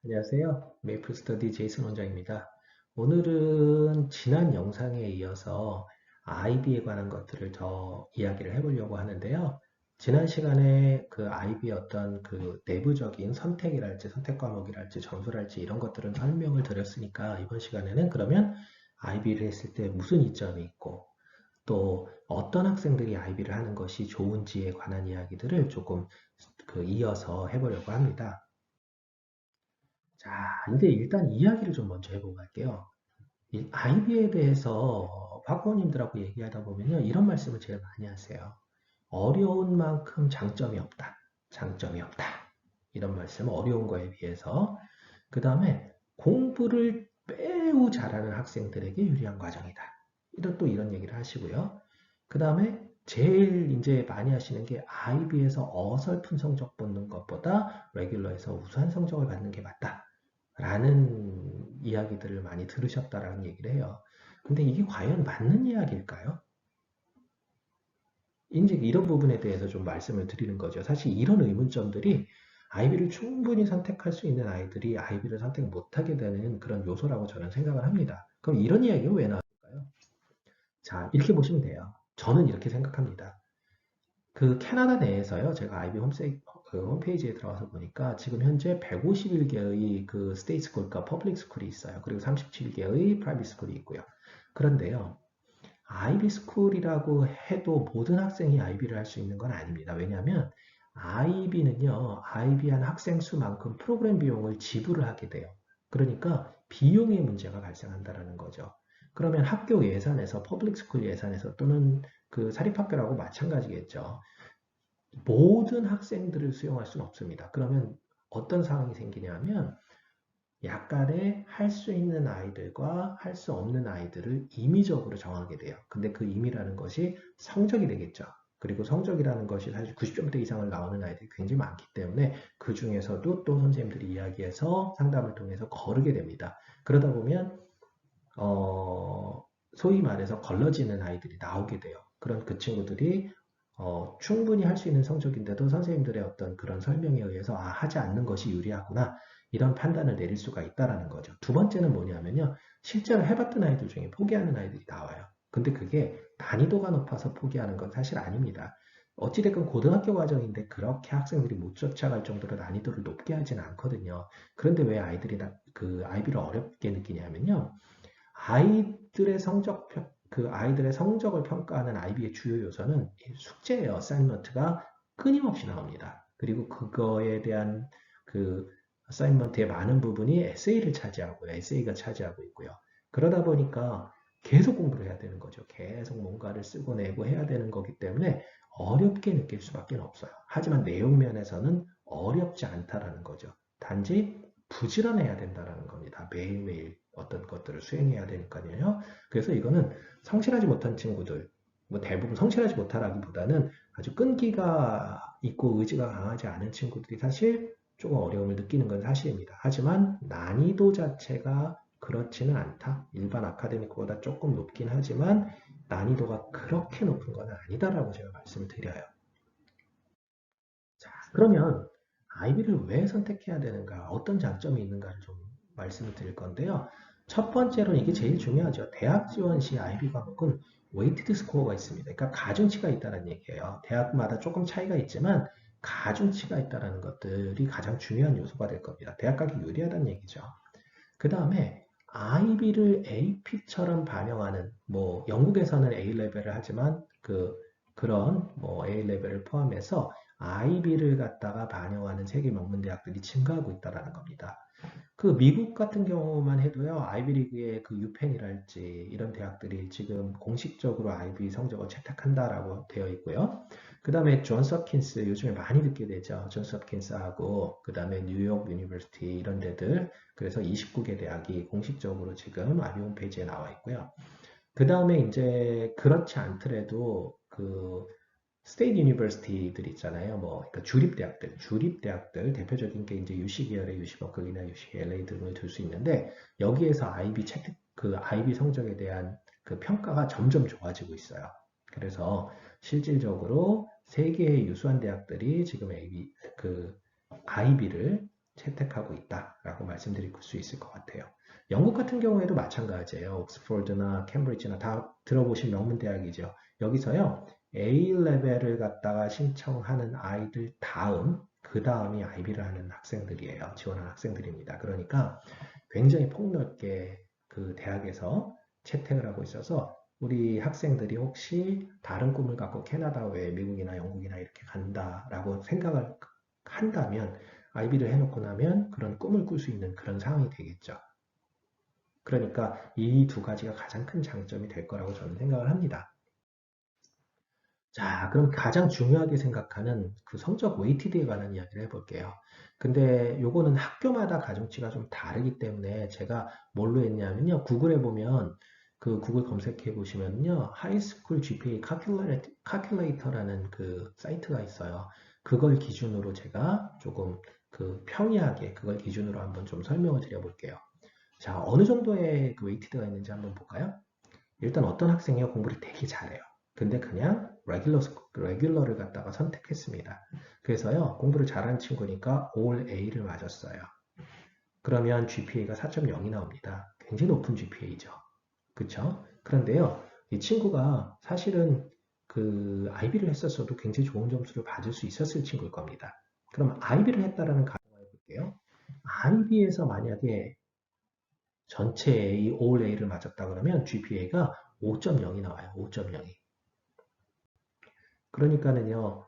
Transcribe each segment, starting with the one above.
안녕하세요. 메이플 스터디 제이슨 원장입니다. 오늘은 지난 영상에 이어서 IB에 관한 것들을 더 이야기를 해보려고 하는데요. 지난 시간에 그 IB의 어떤 그 내부적인 선택이랄지 선택 과목이랄지 점수랄지 이런 것들은 설명을 드렸으니까 이번 시간에는 그러면 IB를 했을 때 무슨 이점이 있고 또 어떤 학생들이 IB를 하는 것이 좋은지에 관한 이야기들을 조금 이어서 해보려고 합니다. 자, 이제 일단 이야기를 좀 먼저 해보고 갈게요. 이 IB에 대해서 학부모님들하고 얘기하다 보면요, 이런 말씀을 제일 많이 하세요. 어려운 만큼 장점이 없다. 장점이 없다. 이런 말씀, 어려운 거에 비해서. 그 다음에 공부를 매우 잘하는 학생들에게 유리한 과정이다. 이런 얘기를 하시고요. 그 다음에 제일 이제 많이 하시는 게 IB에서 어설픈 성적 받는 것보다 레귤러에서 우수한 성적을 받는 게 맞다. 라는 이야기들을 많이 들으셨다라는 얘기를 해요. 근데 이게 과연 맞는 이야기일까요? 이제 이런 부분에 대해서 좀 말씀을 드리는 거죠. 사실 이런 의문점들이 IB를 충분히 선택할 수 있는 아이들이 IB를 선택 못하게 되는 그런 요소라고 저는 생각을 합니다. 그럼 이런 이야기가 왜 나올까요? 자, 이렇게 보시면 돼요. 저는 이렇게 생각합니다. 그 캐나다 내에서요, 제가 IB 그 홈페이지에 들어가서 보니까 지금 현재 151개의 그 스테이트 스쿨과 퍼블릭 스쿨이 있어요. 그리고 37개의 프라이빗 스쿨이 있고요. 그런데요, IB 스쿨이라고 해도 모든 학생이 IB를 할 수 있는 건 아닙니다. 왜냐하면 IB는요, IB 한 학생 수만큼 프로그램 비용을 지불을 하게 돼요. 그러니까 비용의 문제가 발생한다는 거죠. 그러면 학교 예산에서, 퍼블릭 스쿨 예산에서 또는 그 사립학교라고 마찬가지겠죠. 모든 학생들을 수용할 수는 없습니다. 그러면 어떤 상황이 생기냐면 약간의 할 수 있는 아이들과 할 수 없는 아이들을 임의적으로 정하게 돼요. 근데 그 임의라는 것이 성적이 되겠죠. 그리고 성적이라는 것이 사실 90점대 이상을 나오는 아이들이 굉장히 많기 때문에 그 중에서도 또 선생님들이 이야기해서 상담을 통해서 거르게 됩니다. 그러다 보면 소위 말해서 걸러지는 아이들이 나오게 돼요. 그런 그 친구들이 충분히 할 수 있는 성적인데도 선생님들의 어떤 그런 설명에 의해서 하지 않는 것이 유리하구나. 이런 판단을 내릴 수가 있다라는 거죠. 두 번째는 뭐냐면요. 실제로 해봤던 아이들 중에 포기하는 아이들이 나와요. 근데 그게 난이도가 높아서 포기하는 건 사실 아닙니다. 어찌됐건 고등학교 과정인데 그렇게 학생들이 못 쫓아갈 정도로 난이도를 높게 하지는 않거든요. 그런데 왜 아이들이 그 IB를 어렵게 느끼냐면요. 아이들의 성적을 평가하는 IB의 주요 요소는 숙제예요. 어사이먼트가 끊임없이 나옵니다. 그리고 그거에 대한 그 어사이먼트의 많은 부분이 에세이를 차지하고요. 에세이가 차지하고 있고요. 그러다 보니까 계속 공부를 해야 되는 거죠. 계속 뭔가를 쓰고 내고 해야 되는 거기 때문에 어렵게 느낄 수밖에 없어요. 하지만 내용 면에서는 어렵지 않다라는 거죠. 단지 부지런해야 된다라는 겁니다. 매일매일 어떤 것들을 수행해야 되니까요. 그래서 이거는 성실하지 못한 친구들, 뭐 대부분 성실하지 못하라기보다는 아주 끈기가 있고 의지가 강하지 않은 친구들이 사실 조금 어려움을 느끼는 건 사실입니다. 하지만 난이도 자체가 그렇지는 않다. 일반 아카데미크보다 조금 높긴 하지만 난이도가 그렇게 높은 건 아니다라고 제가 말씀을 드려요. 자, 그러면 IB를 왜 선택해야 되는가, 어떤 장점이 있는가를 좀 말씀을 드릴 건데요. 첫 번째로는 이게 제일 중요하죠. 대학 지원 시 IB 과목은 웨이티드 스코어가 있습니다. 그러니까 가중치가 있다는 얘기예요. 대학마다 조금 차이가 있지만 가중치가 있다는 것들이 가장 중요한 요소가 될 겁니다. 대학 가기 유리하다는 얘기죠. 그 다음에 IB를 AP처럼 반영하는, 뭐 영국에서는 A 레벨을 하지만 그런 뭐 A 레벨을 포함해서 IB를 갖다가 반영하는 세계 명문 대학들이 증가하고 있다는 겁니다. 그 미국 같은 경우만 해도요, 아이비리그의 그 유펜이랄지 이런 대학들이 지금 공식적으로 아이비 성적을 채택한다라고 되어 있고요. 그 다음에 존스 홉킨스 요즘에 많이 듣게 되죠. 존스 홉킨스하고 그 다음에 뉴욕 유니버시티 이런 데들 그래서 29개 대학이 공식적으로 지금 아이비 홈페이지에 나와 있고요. 그 다음에 이제 그렇지 않더라도 그 스테이트 유니버시티들 있잖아요. 뭐 그러니까 주립대학들 대표적인 게 이제 UC 계열의 UC 버클리나 UC LA 등을 들 수 있는데 여기에서 아이비 채택 그 아이비 성적에 대한 그 평가가 점점 좋아지고 있어요. 그래서 실질적으로 세계의 유수한 대학들이 지금 그 아이비를 채택하고 있다라고 말씀드릴 수 있을 것 같아요. 영국 같은 경우에도 마찬가지예요. 옥스퍼드나 캠브리지나 다 들어보신 명문 대학이죠. 여기서요, A 레벨을 갖다가 신청하는 아이들 다음, 그 다음이 IB를 하는 학생들이에요. 지원하는 학생들입니다. 그러니까 굉장히 폭넓게 그 대학에서 채택을 하고 있어서 우리 학생들이 혹시 다른 꿈을 갖고 캐나다 외에 미국이나 영국이나 이렇게 간다라고 생각을 한다면 IB를 해놓고 나면 그런 꿈을 꿀 수 있는 그런 상황이 되겠죠. 그러니까 이 두 가지가 가장 큰 장점이 될 거라고 저는 생각을 합니다. 자, 그럼 가장 중요하게 생각하는 그 성적 웨이티드에 관한 이야기를 해볼게요. 근데 요거는 학교마다 가중치가 좀 다르기 때문에 제가 뭘로 했냐면요. 구글에 보면 그 구글 검색해 보시면요. 하이스쿨 GPA calculator라는 그 사이트가 있어요. 그걸 기준으로 제가 조금 그 평이하게 그걸 기준으로 한번 좀 설명을 드려볼게요. 자, 어느 정도의 그 웨이티드가 있는지 한번 볼까요? 일단 어떤 학생이 공부를 되게 잘해요. 근데 그냥 레귤러를 갖다가 선택했습니다. 그래서요, 공부를 잘하는 친구니까 All A를 맞았어요. 그러면 GPA가 4.0이 나옵니다. 굉장히 높은 GPA죠. 그쵸? 그런데요, 이 친구가 사실은 그 IB를 했었어도 굉장히 좋은 점수를 받을 수 있었을 친구일 겁니다. 그럼 IB를 했다라는 가정을 해볼게요. IB에서 만약에 전체 A, All A를 맞았다 그러면 GPA가 5.0이 나와요. 5.0이. 그러니까는요,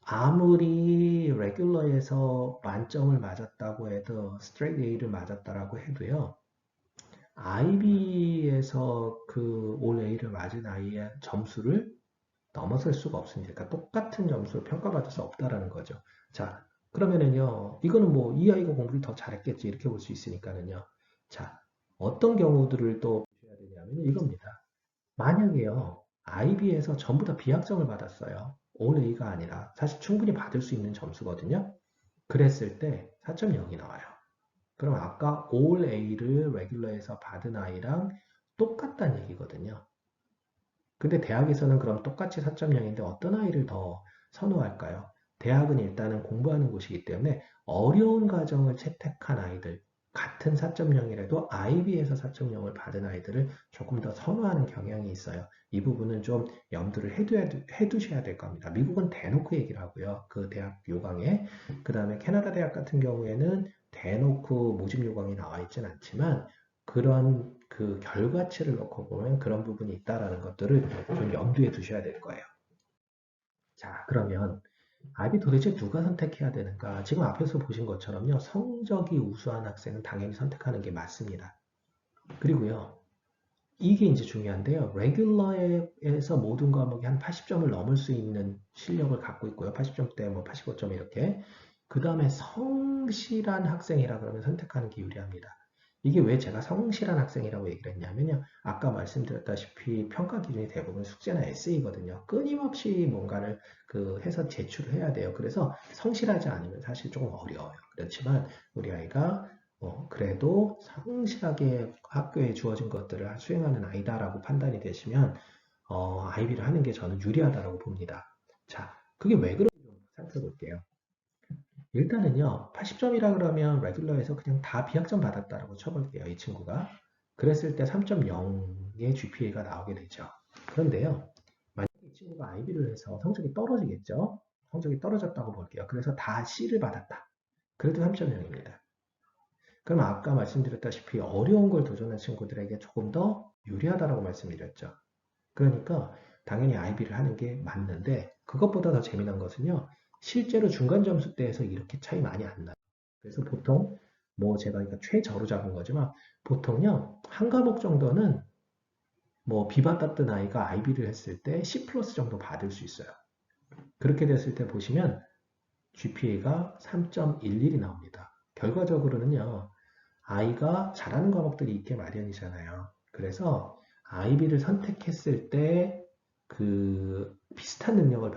아무리 레귤러에서 만점을 맞았다고 해도 스트레이트 A를 맞았다라고 해도요, IB에서 그 올 A를 맞은 아이의 점수를 넘어설 수가 없습니다. 그러니까 똑같은 점수로 평가받을 수 없다라는 거죠. 자, 그러면은요, 이거는 뭐 이 아이가 공부를 더 잘했겠지 이렇게 볼 수 있으니까는요. 자, 어떤 경우들을 또 보셔야 되냐면 이겁니다. 만약에요, IB에서 전부 다 B학점을 받았어요. 올 A가 아니라 사실 충분히 받을 수 있는 점수거든요. 그랬을 때 4.0이 나와요. 그럼 아까 올 A를 레귤러에서 받은 아이랑 똑같다는 얘기거든요. 근데 대학에서는 그럼 똑같이 4.0인데 어떤 아이를 더 선호할까요? 대학은 일단은 공부하는 곳이기 때문에 어려운 과정을 채택한 아이들, 같은 4.0이라도 IB에서 4.0을 받은 아이들을 조금 더 선호하는 경향이 있어요. 이 부분은 좀 염두를 해두셔야 될 겁니다. 미국은 대놓고 얘기를 하고요. 그 대학 요강에. 그 다음에 캐나다 대학 같은 경우에는 대놓고 모집 요강이 나와 있진 않지만 그런 그 결과치를 놓고 보면 그런 부분이 있다라는 것들을 좀 염두에 두셔야 될 거예요. 자, 그러면 IB 도대체 누가 선택해야 되는가? 지금 앞에서 보신 것처럼요. 성적이 우수한 학생은 당연히 선택하는 게 맞습니다. 그리고요. 이게 이제 중요한데요. 레귤러에서 모든 과목이 한 80점을 넘을 수 있는 실력을 갖고 있고요. 80점대, 뭐 85점 이렇게. 그 다음에 성실한 학생이라 그러면 선택하는 게 유리합니다. 이게 왜 제가 성실한 학생이라고 얘기를 했냐면요. 아까 말씀드렸다시피 평가 기준이 대부분 숙제나 에세이거든요. 끊임없이 뭔가를 그 해서 제출을 해야 돼요. 그래서 성실하지 않으면 사실 조금 어려워요. 그렇지만 우리 아이가 그래도 성실하게 학교에 주어진 것들을 수행하는 아이다라고 판단이 되시면 IB를 하는 게 저는 유리하다고 봅니다. 자, 그게 왜 그런지 좀 살펴볼게요. 일단은요, 80점이라 그러면 레귤러에서 그냥 다 B학점 받았다라고 쳐볼게요, 이 친구가. 그랬을 때 3.0의 GPA가 나오게 되죠. 그런데요, 만약에 이 친구가 IB를 해서 성적이 떨어지겠죠? 성적이 떨어졌다고 볼게요. 그래서 다 C를 받았다. 그래도 3.0입니다. 그럼 아까 말씀드렸다시피 어려운 걸 도전한 친구들에게 조금 더 유리하다라고 말씀드렸죠. 그러니까 당연히 IB를 하는 게 맞는데 그것보다 더 재미난 것은요. 실제로 중간 점수 대에서 이렇게 차이 많이 안 나요. 그래서 보통 뭐 제가 그러니까 최저로 잡은 거지만 보통요. 한 과목 정도는 뭐 B 받았던 아이가 IB를 했을 때 C 플러스 정도 받을 수 있어요. 그렇게 됐을 때 보시면 GPA가 3.11이 나옵니다. 결과적으로는요. 아이가 잘하는 과목들이 있게 마련이잖아요. 그래서 IB를 선택했을 때 그 비슷한 능력을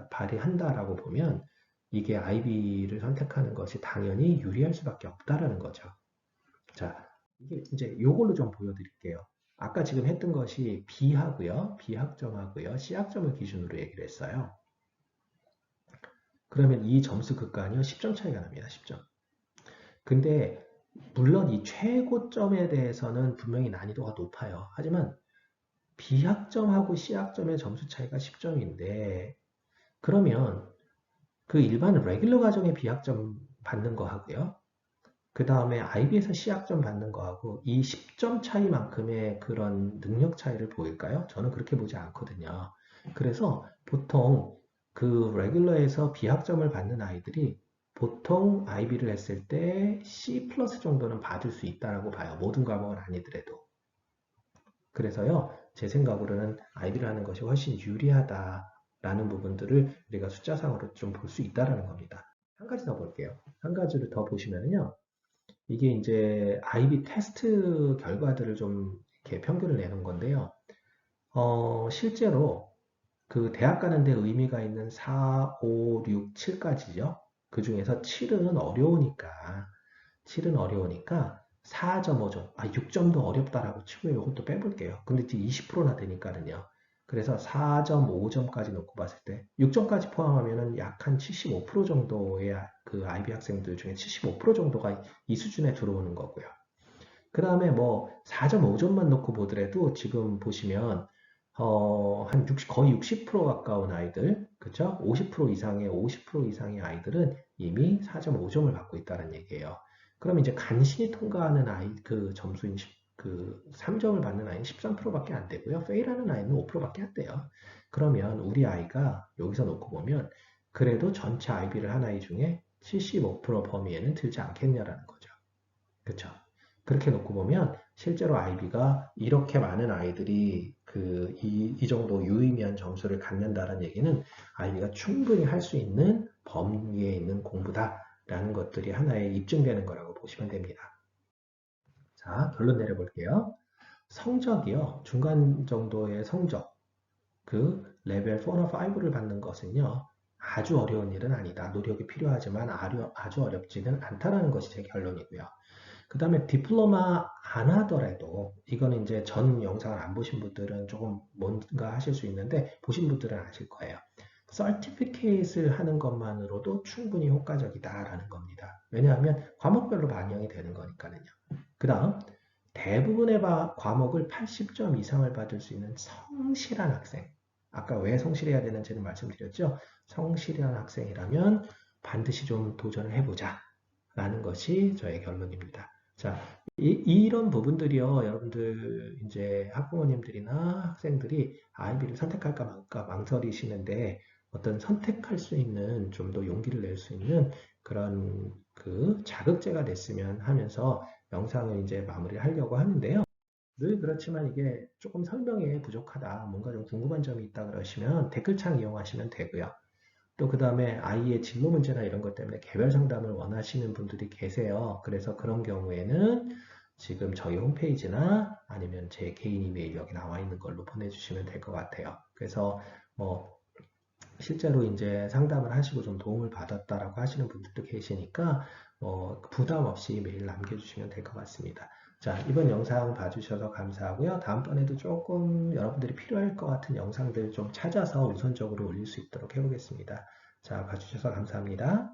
발휘한다라고 보면 이게 IB를 선택하는 것이 당연히 유리할 수밖에 없다라는 거죠. 자, 이게 이제 요걸로 좀 보여드릴게요. 아까 지금 했던 것이 B하고요, B학점하고요, C학점을 기준으로 얘기를 했어요. 그러면 이 점수 극간이요, 10점 차이가 납니다. 10점. 근데 물론 이 최고점에 대해서는 분명히 난이도가 높아요. 하지만 B학점하고 C학점의 점수 차이가 10점인데 그러면 그 일반 레귤러 과정의 B학점 받는 거 하고요. 그 다음에 IB에서 C학점 받는 거하고 이 10점 차이만큼의 그런 능력 차이를 보일까요? 저는 그렇게 보지 않거든요. 그래서 보통 그 레귤러에서 B학점을 받는 아이들이 보통 IB를 했을 때 C 플러스 정도는 받을 수 있다라고 봐요. 모든 과목은 아니더라도. 그래서요, 제 생각으로는 IB를 하는 것이 훨씬 유리하다라는 부분들을 우리가 숫자상으로 좀 볼 수 있다라는 겁니다. 한 가지 더 볼게요. 한 가지를 더 보시면요. 이게 이제 IB 테스트 결과들을 좀 이렇게 평균을 내는 건데요. 실제로 그 대학 가는 데 의미가 있는 4, 5, 6, 7까지죠. 그 중에서 7은 어려우니까 4.5점, 6점도 어렵다라고 치고요. 이것도 빼볼게요. 근데 이제 20%나 되니까는요. 그래서 4.5점까지 놓고 봤을 때 6점까지 포함하면은 약 한 75% 정도의 그 IB 학생들 중에 75% 정도가 이 수준에 들어오는 거고요. 그 다음에 뭐 4.5점만 놓고 보더라도 지금 보시면 한 60, 거의 60% 가까운 아이들, 그쵸? 50% 이상의 50% 이상의 아이들은 이미 4.5점을 받고 있다는 얘기예요. 그럼 이제 간신히 통과하는 아이 그 점수인 그 3점을 받는 아이는 13%밖에 안 되고요. 페일하는 아이는 5%밖에 안 돼요. 그러면 우리 아이가 여기서 놓고 보면 그래도 전체 IB를 한 아이 중에 75% 범위에는 들지 않겠냐라는 거죠. 그쵸? 그렇게 놓고 보면 실제로 IB가 이렇게 많은 아이들이 이 정도 유의미한 점수를 갖는다는 얘기는 IB가 충분히 할 수 있는 범위에 있는 공부다라는 것들이 하나의 입증되는 거라고 보시면 됩니다. 자, 결론 내려볼게요. 성적이요. 중간 정도의 성적, 그 레벨 4나 5를 받는 것은요. 아주 어려운 일은 아니다. 노력이 필요하지만 아주 어렵지는 않다라는 것이 제 결론이고요. 그 다음에 디플로마 안 하더라도 이거는 이제 전 영상을 안 보신 분들은 조금 뭔가 하실 수 있는데 보신 분들은 아실 거예요. 서티피케이트를 하는 것만으로도 충분히 효과적이다라는 겁니다. 왜냐하면 과목별로 반영이 되는 거니까요. 그 다음 대부분의 과목을 80점 이상을 받을 수 있는 성실한 학생. 아까 왜 성실해야 되는지는 말씀드렸죠. 성실한 학생이라면 반드시 좀 도전을 해보자 라는 것이 저의 결론입니다. 자, 이런 부분들이요, 여러분들, 이제 학부모님들이나 학생들이 아이비를 선택할까 말까 망설이시는데 어떤 선택할 수 있는 좀 더 용기를 낼 수 있는 그런 그 자극제가 됐으면 하면서 영상을 이제 마무리를 하려고 하는데요. 늘 그렇지만 이게 조금 설명에 부족하다, 뭔가 좀 궁금한 점이 있다 그러시면 댓글창 이용하시면 되고요. 또 그 다음에 아이의 진로 문제나 이런 것 때문에 개별 상담을 원하시는 분들이 계세요. 그래서 그런 경우에는 지금 저희 홈페이지나 아니면 제 개인 이메일 여기 나와 있는 걸로 보내주시면 될 것 같아요. 그래서 뭐 실제로 이제 상담을 하시고 좀 도움을 받았다라고 하시는 분들도 계시니까 부담 없이 메일 남겨주시면 될 것 같습니다. 자, 이번 영상 봐주셔서 감사하고요. 다음번에도 조금 여러분들이 필요할 것 같은 영상들 좀 찾아서 우선적으로 올릴 수 있도록 해보겠습니다. 자, 봐주셔서 감사합니다.